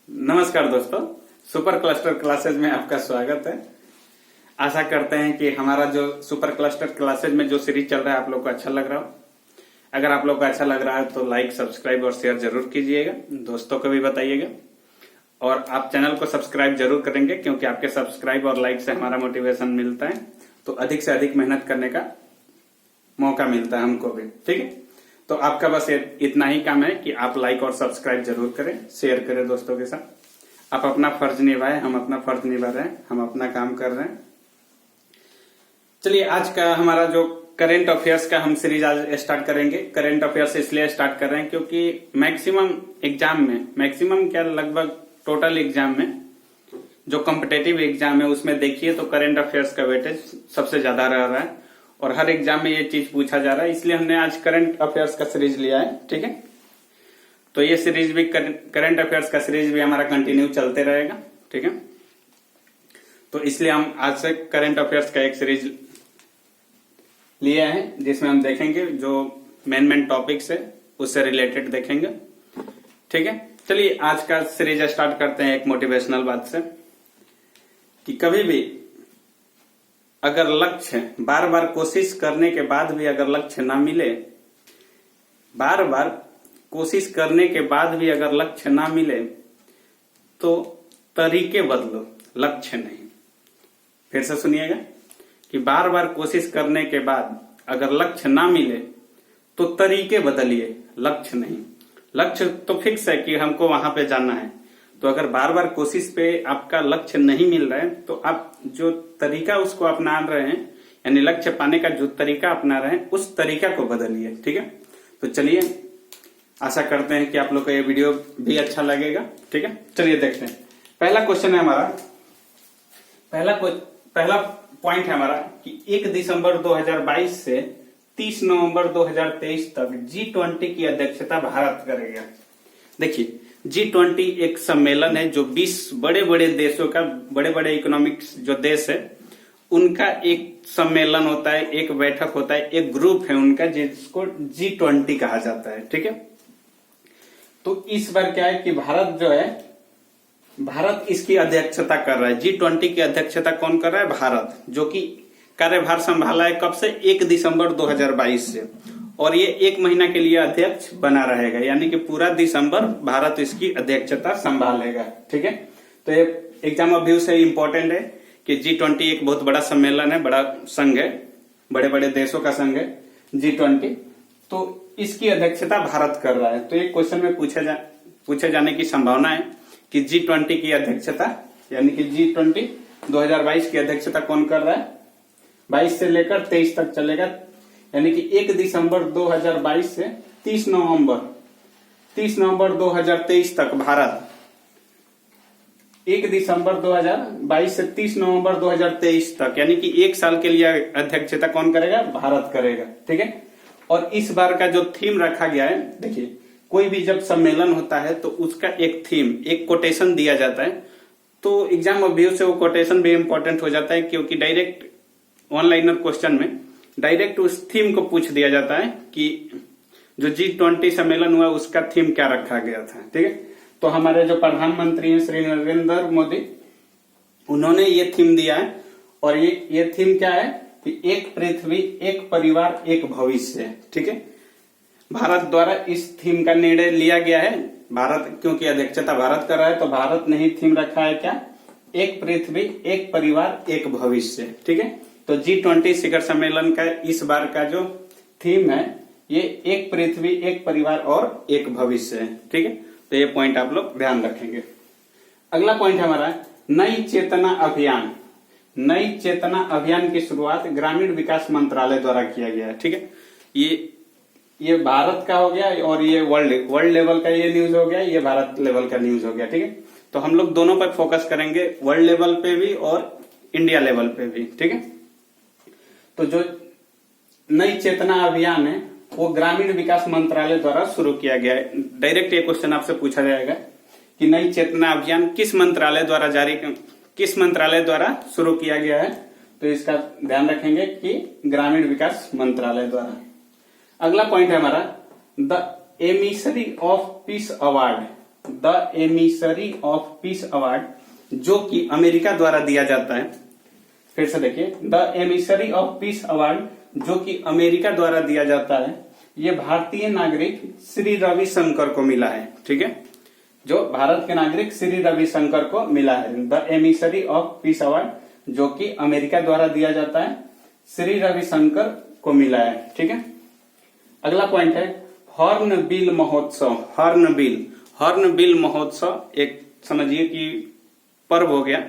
नमस्कार दोस्तों, super cluster classes में आपका स्वागत है। आशा करते हैं कि हमारा जो सुपर क्लस्टर क्लासेज में जो सीरीज चल रहा है आप लोग को अच्छा लग रहा हो। अगर आप लोग को अच्छा लग रहा है तो लाइक, सब्सक्राइब और शेयर जरूर कीजिएगा, दोस्तों को भी बताइएगा और आप चैनल को सब्सक्राइब जरूर करेंगे क्योंकि आपके सब्सक्राइब और लाइक से हमारा मोटिवेशन मिलता है, तो अधिक से अधिक मेहनत करने का मौका मिलता है हमको भी। ठीक है, तो आपका बस इतना ही काम है कि आप लाइक और सब्सक्राइब जरूर करें, शेयर करें दोस्तों के साथ। आप अपना फर्ज निभाएं, हम अपना फर्ज निभा रहे हैं, हम अपना काम कर रहे हैं। चलिए, आज का हमारा जो करेंट अफेयर्स का हम सीरीज आज स्टार्ट करेंगे। करेंट अफेयर्स इसलिए स्टार्ट कर रहे हैं क्योंकि मैक्सिमम क्या लगभग टोटल एग्जाम में जो कॉम्पिटेटिव एग्जाम है उसमें देखिए तो करेंट अफेयर्स का वेटेज सबसे ज्यादा रह रहा है और हर एग्जाम में ये चीज पूछा जा रहा है, इसलिए हमने आज करंट अफेयर्स का सीरीज लिया है। ठीक है, तो ये सीरीज भी करंट अफेयर्स का सीरीज भी हमारा कंटिन्यू चलते रहेगा। ठीक है, तो इसलिए हम आज से करंट अफेयर्स का एक सीरीज लिया है जिसमें हम देखेंगे जो मेन टॉपिक्स है उससे रिलेटेड देखेंगे। ठीक है, चलिए आज का सीरीज स्टार्ट करते हैं एक मोटिवेशनल बात से कि कभी भी अगर लक्ष्य बार बार कोशिश करने के बाद भी अगर लक्ष्य ना मिले, बार बार कोशिश करने के बाद भी अगर लक्ष्य ना मिले तो तरीके बदलो, लक्ष्य नहीं। फिर से सुनिएगा कि बार बार कोशिश करने के बाद अगर लक्ष्य ना मिले तो तरीके बदलिए, लक्ष्य नहीं। लक्ष्य तो फिक्स है कि हमको वहां पे जाना है, तो अगर बार बार कोशिश पे आपका लक्ष्य नहीं मिल रहा है तो आप जो तरीका उसको अपना रहे हैं, यानी लक्ष्य पाने का जो तरीका अपना रहे हैं उस तरीका को बदलिए। ठीक है, तो चलिए, आशा करते हैं कि आप लोग को ये वीडियो भी अच्छा लगेगा। ठीक है, चलिए देखते हैं। पहला क्वेश्चन है हमारा, पहला पॉइंट है हमारा कि 1 दिसंबर 2022 से 30 नवंबर 2023 तक G20 की अध्यक्षता भारत करेगा। देखिए, G20 एक सम्मेलन है जो 20 बड़े बड़े देशों का, बड़े बड़े इकोनॉमिक्स जो देश है उनका एक सम्मेलन होता है, एक बैठक होता है, एक ग्रुप है उनका जिसको G20 कहा जाता है। ठीक है, तो इस बार क्या है कि भारत इसकी अध्यक्षता कर रहा है। G20 की अध्यक्षता कौन कर रहा है? भारत, जो कि कार्यभार संभाला है कब से? 1 दिसंबर 2022 से, और ये 1 महीना के लिए अध्यक्ष बना रहेगा, यानी कि पूरा दिसंबर भारत इसकी अध्यक्षता संभालेगा। ठीक है, तो ये एग्जाम ऑफ व्यू से इंपॉर्टेंट है कि G20 एक बहुत बड़ा सम्मेलन है, बड़ा संघ है, बड़े बड़े देशों का संघ है G20, तो इसकी अध्यक्षता भारत कर रहा है। तो एक क्वेश्चन में पूछे जाने की संभावना है कि G20 की अध्यक्षता, यानी कि G20 2022 की अध्यक्षता कौन कर रहा है? 22 से लेकर 23 तक चलेगा, यानी कि 1 दिसंबर 2022 से 30 नवंबर 2023 तक भारत, 1 दिसंबर 2022 से 30 नवंबर 2023 तक, यानी कि 1 साल के लिए अध्यक्षता कौन करेगा? भारत करेगा। ठीक है, और इस बार का जो थीम रखा गया है, देखिए कोई भी जब सम्मेलन होता है तो उसका एक थीम, एक कोटेशन दिया जाता है, तो एग्जाम ऑफ व्यू से वो कोटेशन भी इंपॉर्टेंट हो जाता है क्योंकि डायरेक्ट ऑनलाइनर क्वेश्चन में डायरेक्ट उस थीम को पूछ दिया जाता है कि जो G20 सम्मेलन हुआ उसका थीम क्या रखा गया था। ठीक है, तो हमारे जो प्रधानमंत्री हैं श्री नरेंद्र मोदी, उन्होंने ये थीम दिया है और ये थीम क्या है कि एक पृथ्वी, एक परिवार, एक भविष्य। ठीक है, भारत द्वारा इस थीम का निर्णय लिया गया है। भारत, क्योंकि अध्यक्षता भारत कर रहा है तो भारत ने ही थीम रखा है क्या? एक पृथ्वी, एक परिवार, एक भविष्य। ठीक है, तो G20 शिखर सम्मेलन का इस बार का जो थीम है ये एक पृथ्वी, एक परिवार और एक भविष्य है। ठीक है, तो ये पॉइंट आप लोग ध्यान रखेंगे। अगला पॉइंट हमारा नई चेतना अभियान। नई चेतना अभियान की शुरुआत ग्रामीण विकास मंत्रालय द्वारा किया गया है। ठीक है, ये भारत का हो गया और ये वर्ल्ड लेवल का ये न्यूज हो गया, ये भारत लेवल का न्यूज हो गया। ठीक है, तो हम लोग दोनों पर फोकस करेंगे, वर्ल्ड लेवल पे भी और इंडिया लेवल पे भी। ठीक है, तो जो नई चेतना अभियान है वो ग्रामीण विकास मंत्रालय द्वारा शुरू किया गया है। डायरेक्ट ये क्वेश्चन आपसे पूछा जाएगा कि नई चेतना अभियान किस मंत्रालय द्वारा शुरू किया गया है, तो इसका ध्यान रखेंगे कि ग्रामीण विकास मंत्रालय द्वारा। अगला पॉइंट है हमारा the emissary of peace award the emissary of peace award, जो कि अमेरिका द्वारा दिया जाता है। फिर से देखिए, the emissary of peace award जो कि अमेरिका द्वारा दिया जाता है, ये भारतीय नागरिक श्री रविशंकर को मिला है। ठीक है, जो भारत के नागरिक श्री रविशंकर को मिला है the emissary of peace award, जो कि अमेरिका द्वारा दिया जाता है, श्री रविशंकर को मिला है। ठीक है, अगला पॉइंट है हॉर्नबिल महोत्सव। हॉर्नबिल महोत्सव एक समझिए कि पर्व हो गया।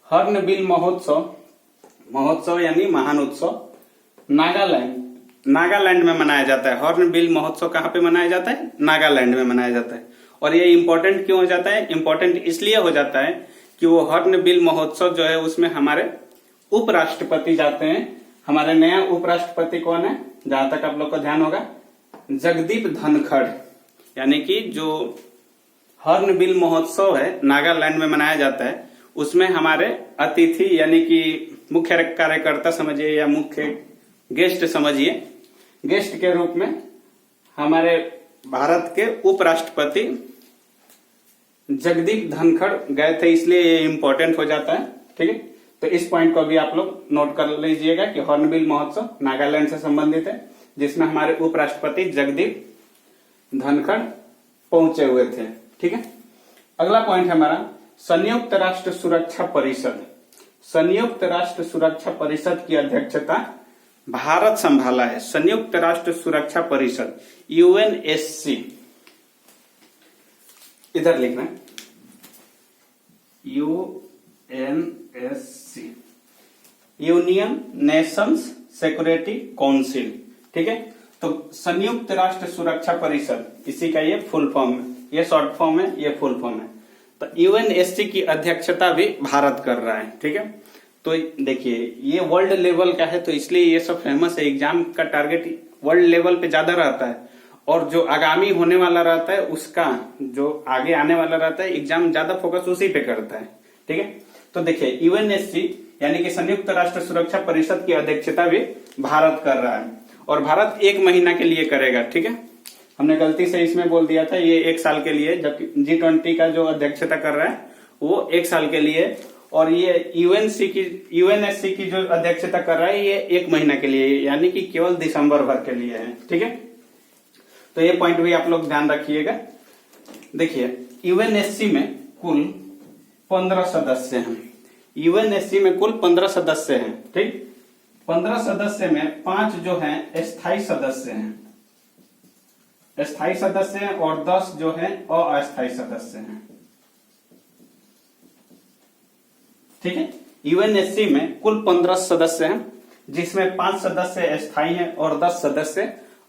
हॉर्नबिल महोत्सव यानी महान उत्सव नागालैंड में मनाया जाता है। हॉर्नबिल महोत्सव कहाँ पे मनाया जाता है? नागालैंड में मनाया जाता है। और ये इम्पोर्टेंट क्यों हो जाता है? इम्पोर्टेंट इसलिए हो जाता है कि वो हॉर्नबिल महोत्सव जो है उसमें हमारे उपराष्ट्रपति जाते हैं। हमारे नया उपराष्ट्रपति कौन है? जहां तक आप लोग को ध्यान होगा, जगदीप धनखड़। यानी कि जो हॉर्नबिल महोत्सव है नागालैंड में मनाया जाता है, उसमें हमारे अतिथि यानी कि मुख्य कार्यकर्ता समझिए या मुख्य गेस्ट समझिए, गेस्ट के रूप में हमारे भारत के उपराष्ट्रपति जगदीप धनखड़ गए थे, इसलिए ये इम्पोर्टेंट हो जाता है। ठीक है, तो इस पॉइंट को भी आप लोग नोट कर लीजिएगा कि हॉर्नबिल महोत्सव नागालैंड से संबंधित है, जिसमें हमारे उपराष्ट्रपति जगदीप धनखड़ पहुंचे हुए थे। ठीक है, अगला पॉइंट है हमारा संयुक्त राष्ट्र सुरक्षा परिषद। संयुक्त राष्ट्र सुरक्षा परिषद की अध्यक्षता भारत संभाला है। संयुक्त राष्ट्र सुरक्षा परिषद यूएनएससी, इधर लिखना है UNSC, union Nations security council. ठीक है, तो संयुक्त राष्ट्र सुरक्षा परिषद, इसी का ये फुल फॉर्म है, ये शॉर्ट फॉर्म है, ये फुल फॉर्म है। तो यूएनएससी की अध्यक्षता भी भारत कर रहा है। ठीक है, तो देखिए ये वर्ल्ड लेवल का है, तो इसलिए ये सब फेमस है। एग्जाम का टारगेट वर्ल्ड लेवल पे ज्यादा रहता है, और जो आगामी होने वाला रहता है उसका जो आगे आने वाला रहता है एग्जाम ज्यादा फोकस उसी पे करता है। ठीक है, तो देखिए यूएनएससी यानी कि संयुक्त राष्ट्र सुरक्षा परिषद की अध्यक्षता भी भारत कर रहा है, और भारत 1 महीना के लिए करेगा। ठीक है, हमने गलती से इसमें बोल दिया था ये 1 साल के लिए, जबकि G20 का जो अध्यक्षता कर रहा है वो 1 साल के लिए, और ये यूएनएससी की जो अध्यक्षता कर रहा है ये 1 महीना के लिए, यानी कि केवल दिसंबर भर के लिए है। ठीक है, तो ये पॉइंट भी आप लोग ध्यान रखिएगा। देखिए यूएनएससी में कुल 15 सदस्य हैं। यूएनएससी में कुल 15 सदस्य हैं। ठीक, 15 सदस्य में 5 जो हैं स्थायी सदस्य हैं, स्थायी सदस्य हैं, और 10 जो हैं अस्थायी सदस्य हैं। ठीक है, यूएनएससी में कुल 15 सदस्य हैं, जिसमें 5 सदस्य स्थायी हैं और 10 सदस्य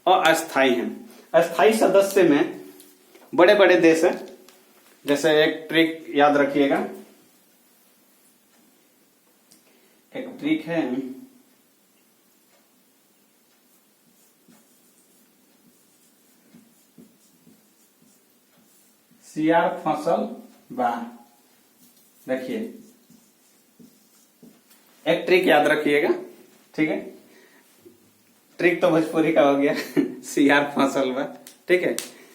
अस्थायी हैं। अस्थायी सदस्य में बड़े बड़े देश हैं, जैसे एक ट्रिक याद रखिएगा, एक ट्रिक है सियार फसल बा। देखिए एक ट्रिक याद रखिएगा। ठीक है, ट्रिक तो भोजपुरी का हो गया सियार फसल बा। ठीक है,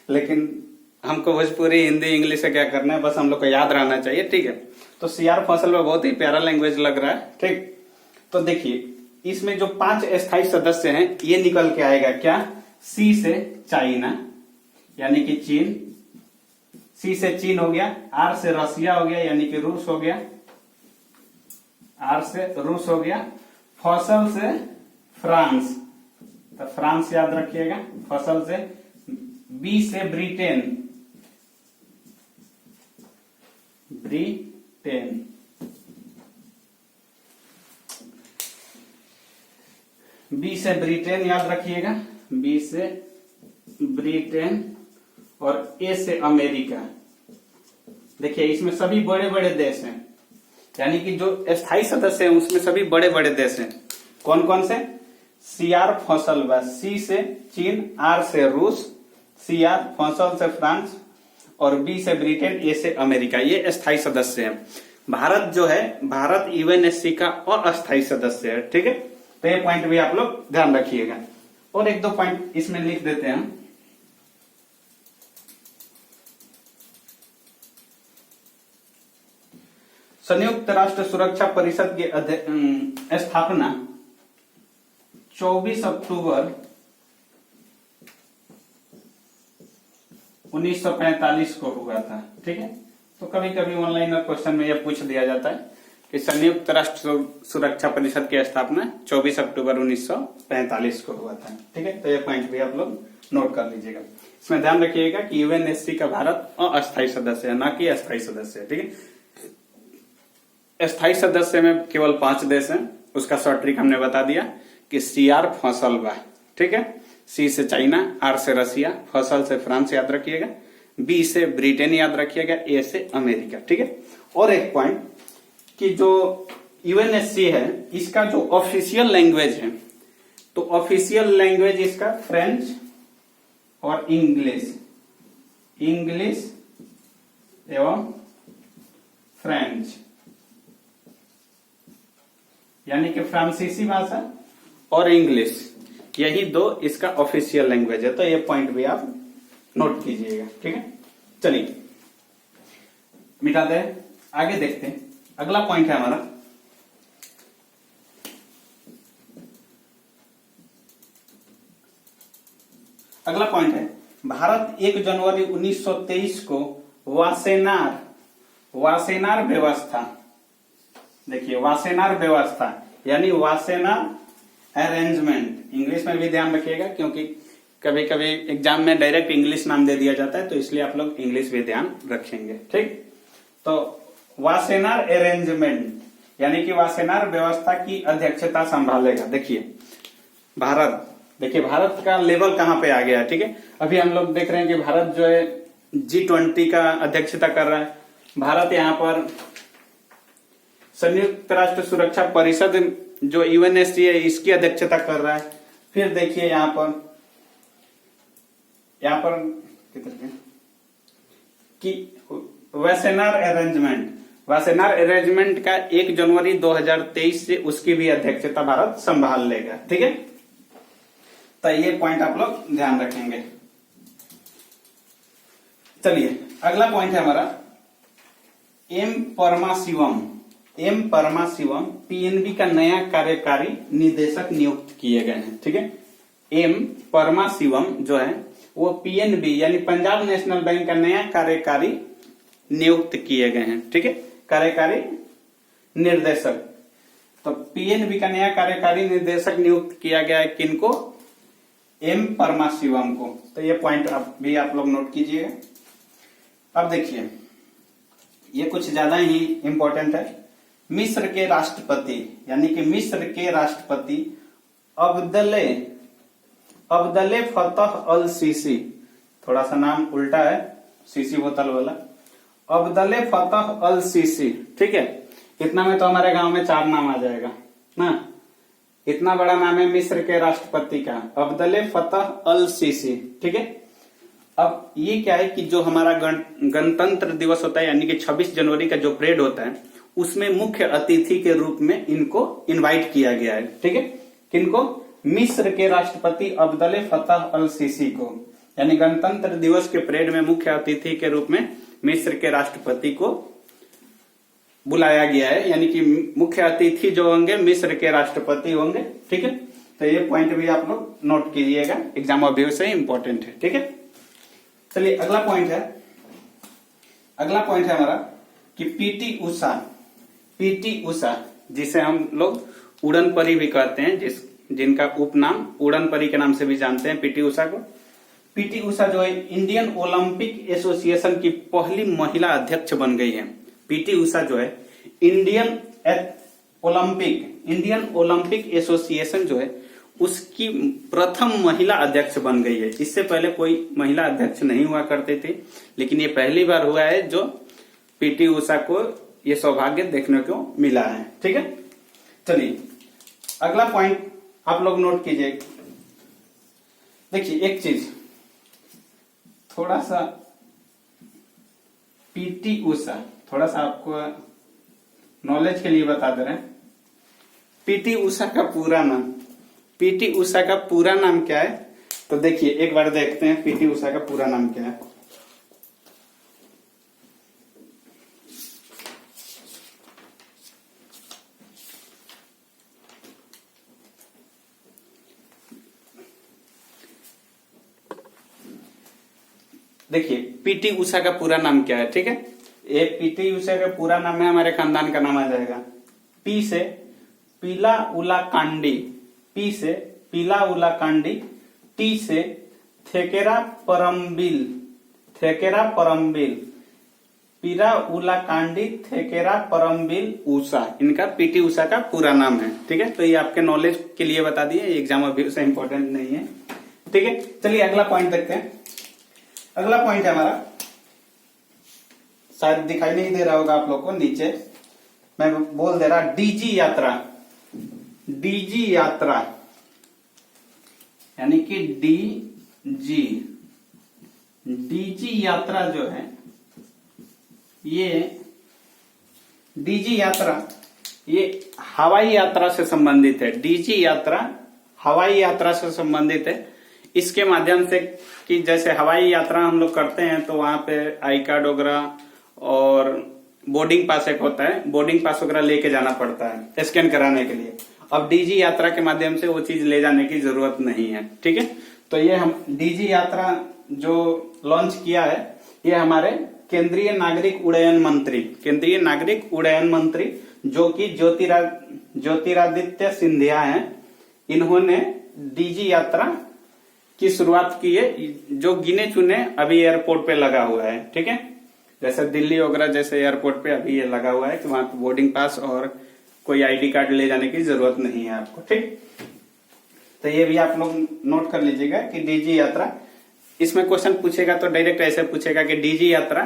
लेकिन हमको भोजपुरी हिंदी इंग्लिश से क्या करना है, बस हम लोग को याद रहना चाहिए। ठीक है, तो सियार फसल बा बहुत ही प्यारा लैंग्वेज लग रहा है। ठीक, तो देखिए इसमें जो 5 स्थायी सदस्य हैं ये निकल के आएगा क्या? सी से चाइना यानी कि चीन, सी से चीन हो गया, आर से रसिया हो गया यानी कि रूस हो गया, आर से रूस हो गया, फसल से फ्रांस, तो फ्रांस याद रखिएगा फसल से, बी से ब्रिटेन, ब्रिटेन, बी से ब्रिटेन याद रखिएगा, बी से ब्रिटेन, और ए से अमेरिका। देखिए इसमें सभी बड़े बड़े देश हैं, यानी कि जो स्थायी सदस्य हैं उसमें सभी बड़े बड़े देश हैं। कौन कौन से? सीआर फसल बा, सी से चीन, आर से रूस, सीआर फसल से फ्रांस, और बी से ब्रिटेन, ए से अमेरिका, ये स्थायी सदस्य हैं। भारत जो है, भारत यूएनएससी का अस्थायी सदस्य है। ठीक है, तो ये पॉइंट भी आप लोग ध्यान रखिएगा। और 1-2 पॉइंट इसमें लिख देते हैं। संयुक्त राष्ट्र सुरक्षा परिषद की स्थापना 24 अक्टूबर 1945 को हुआ था। ठीक है, तो कभी कभी ऑनलाइन क्वेश्चन में यह पूछ दिया जाता है कि संयुक्त राष्ट्र सुरक्षा परिषद की स्थापना 24 अक्टूबर 1945 को हुआ था। ठीक है, तो यह पॉइंट भी आप लोग नोट कर लीजिएगा। इसमें ध्यान रखिएगा कि यूएनएससी का भारत अस्थायी सदस्य है, ना कि अस्थायी सदस्य है। ठीक है, अस्थायी सदस्य में केवल 5 देश हैं। उसका शॉर्ट ट्रिक हमने बता दिया कि CR फसल बा। ठीक है, C से चाइना, R से रसिया, फसल से फ्रांस याद रखिएगा, B से ब्रिटेन याद रखिएगा, A से अमेरिका। ठीक है, और एक पॉइंट कि जो यूएनएससी है इसका जो ऑफिशियल लैंग्वेज है, तो ऑफिशियल लैंग्वेज इसका फ्रेंच और इंग्लिश एवं फ्रेंच, यानी कि फ्रांसीसी भाषा और इंग्लिश, यही 2 इसका ऑफिशियल लैंग्वेज है। तो ये पॉइंट भी आप नोट कीजिएगा। ठीक है, चलिए मिटाते हैं, आगे देखते हैं। अगला पॉइंट है हमारा भारत 1 जनवरी 1923 को वासेनार व्यवस्था, देखिए वासेनार व्यवस्था यानी वासेनार अरेंजमेंट, इंग्लिश में भी ध्यान रखिएगा क्योंकि कभी कभी एग्जाम में डायरेक्ट इंग्लिश नाम दे दिया जाता है, तो इसलिए आप लोग इंग्लिश भी ध्यान रखेंगे। ठीक, तो वासेनार अरेंजमेंट यानी कि वासेनार व्यवस्था की अध्यक्षता संभालेगा। देखिए भारत का लेवल कहां पे आ गया है। ठीक है, अभी हम लोग देख रहे हैं कि भारत जो है G20 का अध्यक्षता कर रहा है। भारत यहाँ पर संयुक्त राष्ट्र सुरक्षा परिषद जो यूएनएससी है इसकी अध्यक्षता कर रहा है। फिर देखिए यहाँ पर कि वासेनार अरेंजमेंट का 1 जनवरी 2023 से उसकी भी अध्यक्षता भारत संभाल लेगा। ठीक है, तो ये पॉइंट आप लोग ध्यान रखेंगे। चलिए अगला पॉइंट है हमारा एम परमाशिवम पीएनबी का नया कार्यकारी निदेशक नियुक्त किए गए हैं। ठीक है, एम परमाशिवम जो है वो पीएनबी यानी पंजाब नेशनल बैंक का नया कार्यकारी नियुक्त किए गए हैं। ठीक है, कार्यकारी निर्देशक, तो पीएनबी का नया कार्यकारी निर्देशक नियुक्त किया गया है किनको? एम परमाशिवम को। तो ये पॉइंट भी आप लोग नोट कीजिएगा। अब देखिए ये कुछ ज्यादा ही इंपॉर्टेंट है। मिस्र के राष्ट्रपति यानी कि मिस्र के राष्ट्रपति अब्दले फतह अल सीसी, थोड़ा सा नाम उल्टा है, सीसी बोतल वाला, अब्दले फतह अल सीसी। ठीक है, इतना में तो हमारे गांव में 4 नाम आ जाएगा ना। इतना बड़ा नाम है मिस्र के राष्ट्रपति का, अब्दले फतह अल सीसी। ठीक है, अब ये क्या है कि जो हमारा गणतंत्र दिवस होता है यानी कि 26 जनवरी का जो परेड होता है उसमें मुख्य अतिथि के रूप में इनको इनवाइट किया गया है। ठीक है, किनको? मिस्र के राष्ट्रपति अब्दले फतह अल सीसी को, यानी गणतंत्र दिवस के परेड में मुख्य अतिथि के रूप में मिस्र के राष्ट्रपति को बुलाया गया है, यानी कि मुख्य अतिथि जो होंगे मिस्र के राष्ट्रपति होंगे। ठीक है, तो ये पॉइंट भी आप लोग नोट कीजिएगा, एग्जाम ऑब्जेक्टिव से इंपॉर्टेंट है। ठीक है, चलिए अगला पॉइंट है हमारा कि पीटी उषा जिसे हम लोग उड़न परी भी कहते हैं, जिनका उपनाम उड़न परी के नाम से भी जानते हैं पीटी उषा को। पीटी उषा जो है इंडियन ओलंपिक एसोसिएशन की पहली महिला अध्यक्ष बन गई है। पीटी उषा जो है इंडियन ओलंपिक एसोसिएशन जो है उसकी प्रथम महिला अध्यक्ष बन गई है। इससे पहले कोई महिला अध्यक्ष नहीं हुआ करते थे, लेकिन ये पहली बार हुआ है जो पीटी उषा को ये सौभाग्य देखने को मिला है। ठीक है, चलिए अगला पॉइंट आप लोग नोट कीजिए। देखिए एक चीज थोड़ा सा पीटी उषा, थोड़ा सा आपको नॉलेज के लिए बता दे रहे हैं। पीटी उषा का पूरा नाम क्या है? तो देखिए एक बार देखते हैं पीटी उषा का पूरा नाम क्या है। देखिए पीटी उषा का पूरा नाम क्या है, ठीक है। ये पीटी उषा का पूरा नाम है, हमारे खानदान का नाम आ जाएगा। पी से पीला उला कांडी, पी से पीला उला कांडी, टी से थेकेरा परम्बिल, थेकेरा परम्बिल, पीरा उला कांडी थेकेरा परम्बिल उषा, इनका पीटी उषा का पूरा नाम है, ठीक है। तो ये आपके नॉलेज के लिए बता दिए, एग्जाम अभी से इंपॉर्टेंट नहीं है, ठीक है। चलिए अगला पॉइंट देखते हैं। अगला पॉइंट है हमारा, शायद दिखाई नहीं दे रहा होगा आप लोग को, नीचे मैं बोल दे रहा, डीजी यात्रा, डीजी यात्रा यानी कि डीजी, डीजी यात्रा जो है, ये डीजी यात्रा ये हवाई यात्रा से संबंधित है। डीजी यात्रा हवाई यात्रा से संबंधित है। इसके माध्यम से कि जैसे हवाई यात्रा हम लोग करते हैं तो वहां पे आई कार्ड वगैरह और बोर्डिंग पास एक होता है, बोर्डिंग पास वगैरह लेके जाना पड़ता है स्कैन कराने के लिए। अब डीजी यात्रा के माध्यम से वो चीज ले जाने की जरूरत नहीं है, ठीक है। तो ये हम डीजी यात्रा जो लॉन्च किया है, ये हमारे केंद्रीय नागरिक उड्डयन मंत्री, केंद्रीय नागरिक उड्डयन मंत्री जो कि ज्योतिरादित्य सिंधिया हैं, इन्होंने डीजी यात्रा की शुरुआत की है, जो गिने चुने अभी एयरपोर्ट पे लगा हुआ है, ठीक है। जैसे दिल्ली वगैरह जैसे एयरपोर्ट पे अभी ये लगा हुआ है कि वहां बोर्डिंग पास और कोई आईडी कार्ड ले जाने की जरूरत नहीं है आपको, ठीक। तो ये भी आप लोग नोट कर लीजिएगा कि डीजी यात्रा, इसमें क्वेश्चन पूछेगा तो डायरेक्ट ऐसे पूछेगा कि डीजी यात्रा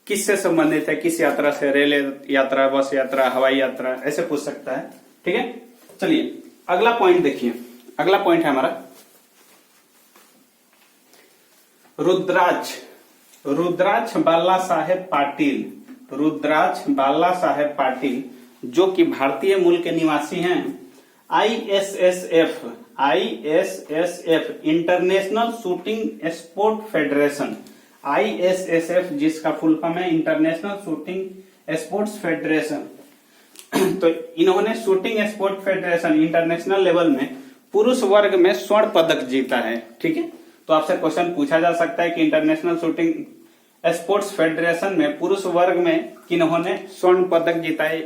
किससे संबंधित है, किस यात्रा से, रेल यात्रा, बस यात्रा, हवाई यात्रा, ऐसे पूछ सकता है, ठीक है। चलिए अगला पॉइंट देखिए। अगला पॉइंट है हमारा रुद्राक्ष, रुद्राक्ष बाला साहेब पाटिल, रुद्राक्ष बाला साहेब पाटिल जो कि भारतीय मूल के निवासी हैं। ISSF, ISSF international shooting sport federation, ISSF जिसका फुल फॉर्म है इंटरनेशनल शूटिंग स्पोर्ट्स फेडरेशन। तो इन्होंने shooting sport federation international level में पुरुष वर्ग में स्वर्ण पदक जीता है, ठीक है। तो आपसे क्वेश्चन पूछा जा सकता है कि इंटरनेशनल शूटिंग स्पोर्ट्स फेडरेशन में पुरुष वर्ग में किन्होंने स्वर्ण पदक जीता है,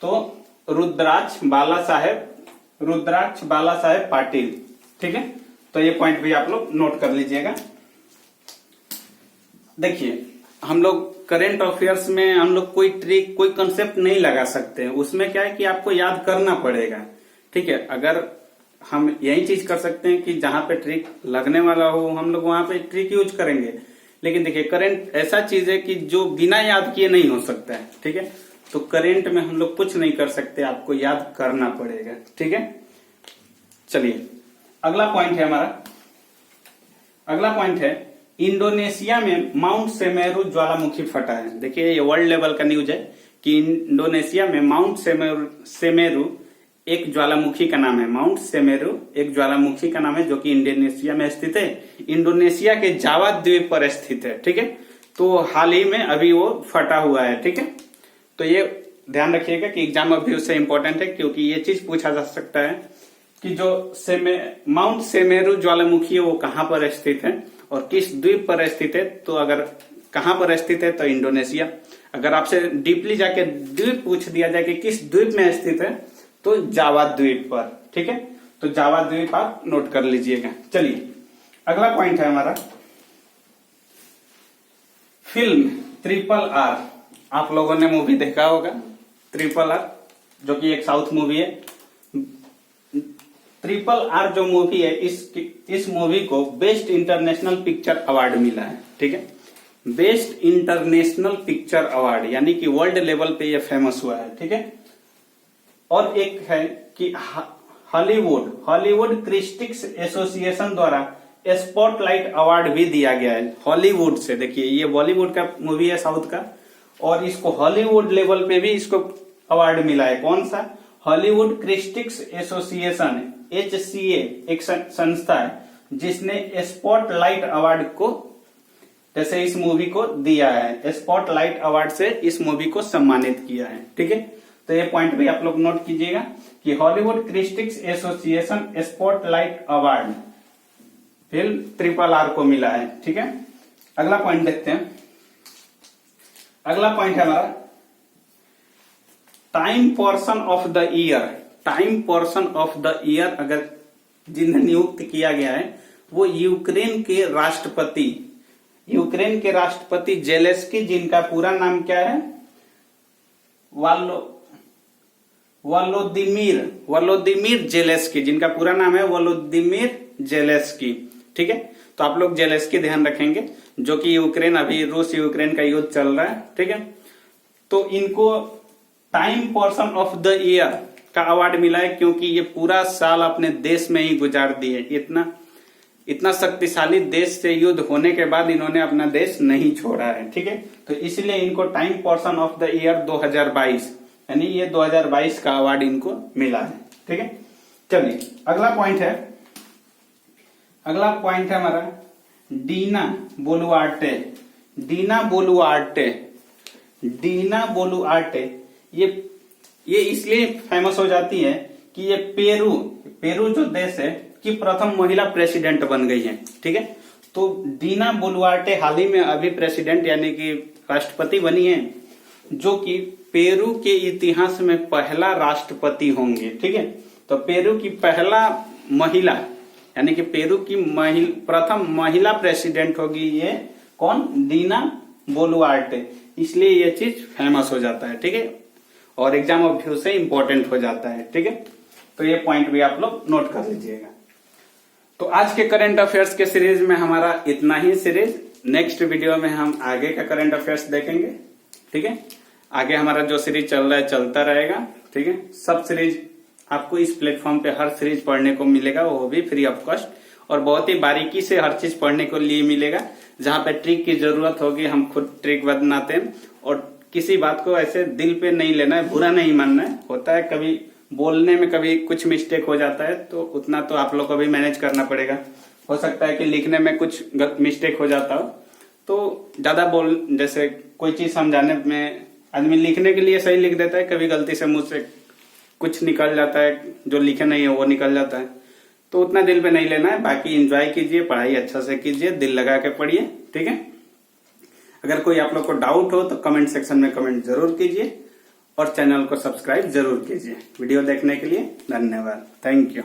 तो रुद्राक्ष बाला साहेब पाटिल, ठीक है। तो ये पॉइंट भी आप लोग नोट कर लीजिएगा। देखिए हम लोग करेंट अफेयर्स में हम लोग कोई ट्रिक, कोई कंसेप्ट नहीं लगा सकते हैं, उसमें क्या है कि आपको याद करना पड़ेगा, ठीक है। अगर हम यही चीज कर सकते हैं कि जहां पे ट्रिक लगने वाला हो हम लोग वहां पे ट्रिक यूज करेंगे, लेकिन देखिए करंट ऐसा चीज है कि जो बिना याद किए नहीं हो सकता है, ठीक है। तो करंट में हम लोग कुछ नहीं कर सकते, आपको याद करना पड़ेगा, ठीक है। चलिए अगला पॉइंट है हमारा, अगला पॉइंट है इंडोनेशिया में माउंट सेमेरू ज्वालामुखी फटा है। देखिए ये वर्ल्ड लेवल का न्यूज है कि इंडोनेशिया में माउंट सेमेरू एक ज्वालामुखी का नाम है, माउंट सेमेरू एक ज्वालामुखी का नाम है जो कि इंडोनेशिया में स्थित है, इंडोनेशिया के जावा द्वीप पर स्थित है, ठीक है। तो हाल ही में अभी वो फटा हुआ है, ठीक है। तो ये ध्यान रखिएगा कि एग्जाम अभी उससे इंपॉर्टेंट है, क्योंकि ये चीज पूछा जा सकता है कि जो माउंट सेमेरू ज्वालामुखी है वो कहाँ पर स्थित है और किस द्वीप पर स्थित है। तो अगर कहाँ पर स्थित है तो इंडोनेशिया। अगर आपसे डीपली जाके द्वीप पूछ दिया जाए कि किस द्वीप में स्थित है तो जावा द्वीप पर, ठीक है। तो जावा द्वीप आप नोट कर लीजिएगा। चलिए अगला पॉइंट है हमारा फिल्म RRR। आप लोगों ने मूवी देखा होगा RRR, जो कि एक साउथ मूवी है। RRR जो मूवी है, इस मूवी को बेस्ट इंटरनेशनल पिक्चर अवार्ड मिला है, ठीक है। बेस्ट इंटरनेशनल पिक्चर अवार्ड यानी कि वर्ल्ड लेवल पे ये फेमस हुआ है, ठीक है। और एक है कि हॉलीवुड क्रिटिक्स एसोसिएशन द्वारा स्पॉटलाइट अवार्ड भी दिया गया है हॉलीवुड से। देखिए ये बॉलीवुड का मूवी है साउथ का, और इसको हॉलीवुड लेवल पे भी इसको अवार्ड मिला है। कौन सा? हॉलीवुड क्रिटिक्स एसोसिएशन HCA एक संस्था है जिसने स्पॉटलाइट अवार्ड को, जैसे इस मूवी को दिया है, स्पॉटलाइट अवार्ड से इस मूवी को सम्मानित किया है, ठीक है। तो ये पॉइंट भी आप लोग नोट कीजिएगा कि Hollywood critics association spotlight award film RRR को मिला है, ठीक है। अगला पॉइंट देखते हैं। अगला पॉइंट है हमारा time portion of the year. Time portion of the year अगर जिन्हें नियुक्त किया गया है वो यूक्रेन के राष्ट्रपति जेलेस्की, जिनका पूरा नाम क्या है, वोलोदिमीर जेलेस्की, जिनका पूरा नाम है वोलोदिमीर जेलेस्की। ठीक है, तो आप लोग जेलेस्की ध्यान रखेंगे, जो कि यूक्रेन, अभी रूस यूक्रेन का युद्ध चल रहा है। ठीक है, तो इनको time portion of the year का अवार्ड मिला है क्योंकि ये पूरा साल अपने देश में ही गुजार दिए। इतना शक्तिशाली देश से युद्ध होने के बाद इन्होंने अपना देश नहीं छोड़ा है। ठीक है, तो इसलिए इनको time portion of the year 2022 यानी ये 2022 का अवार्ड इनको मिला है। ठीक है, चलिए अगला पॉइंट है हमारा डीना बोलुआर्टे। ये इसलिए फेमस हो जाती है कि ये पेरू जो देश है की प्रथम महिला प्रेसिडेंट बन गई है। ठीक है, तो डीना बोलुआर्टे हाल ही में अभी प्रेसिडेंट यानी कि राष्ट्रपति बनी है, जो कि पेरू के इतिहास में पहला राष्ट्रपति होंगे। ठीक है, तो पेरू की पहला महिला यानी कि पेरू की प्रथम महिला प्रेसिडेंट होगी ये कौन, डीना बोलुआर्टे। इसलिए ये चीज फेमस हो जाता है। ठीक है, और एग्जाम ऑफ व्यू से इंपॉर्टेंट हो जाता है। ठीक है, तो ये पॉइंट भी आप लोग नोट कर लीजिएगा। तो आज के करंट अफेयर्स के सीरीज में हमारा इतना ही सीरीज। नेक्स्ट वीडियो में हम आगे का करंट अफेयर्स देखेंगे। ठीक है, आगे हमारा जो सीरीज चल रहा है चलता रहेगा। ठीक है, सब सीरीज आपको इस प्लेटफॉर्म पे हर सीरीज पढ़ने को मिलेगा, वो भी फ्री ऑफ कॉस्ट, और बहुत ही बारीकी से हर चीज पढ़ने को लिए मिलेगा। जहां पे ट्रिक की जरूरत होगी हम खुद ट्रिक बनाते हैं, और किसी बात को ऐसे दिल पे नहीं लेना है, बुरा नहीं मानना है। होता है कभी बोलने में कभी कुछ मिस्टेक हो जाता है, तो उतना तो आप लोग को भी मैनेज करना पड़ेगा। हो सकता है कि लिखने में कुछ मिस्टेक हो जाता हो, तो ज्यादा जैसे कोई चीज समझाने में आदमी लिखने के लिए सही लिख देता है, कभी गलती से मुंह से कुछ निकल जाता है, जो लिखे नहीं है वो निकल जाता है, तो उतना दिल पे नहीं लेना है। बाकी एंजॉय कीजिए, पढ़ाई अच्छा से कीजिए, दिल लगा के पढ़िए। ठीक है, अगर कोई आप लोग को डाउट हो तो कमेंट सेक्शन में कमेंट जरूर कीजिए, और चैनल को सब्सक्राइब जरूर कीजिए। वीडियो देखने के लिए धन्यवाद। Thank you.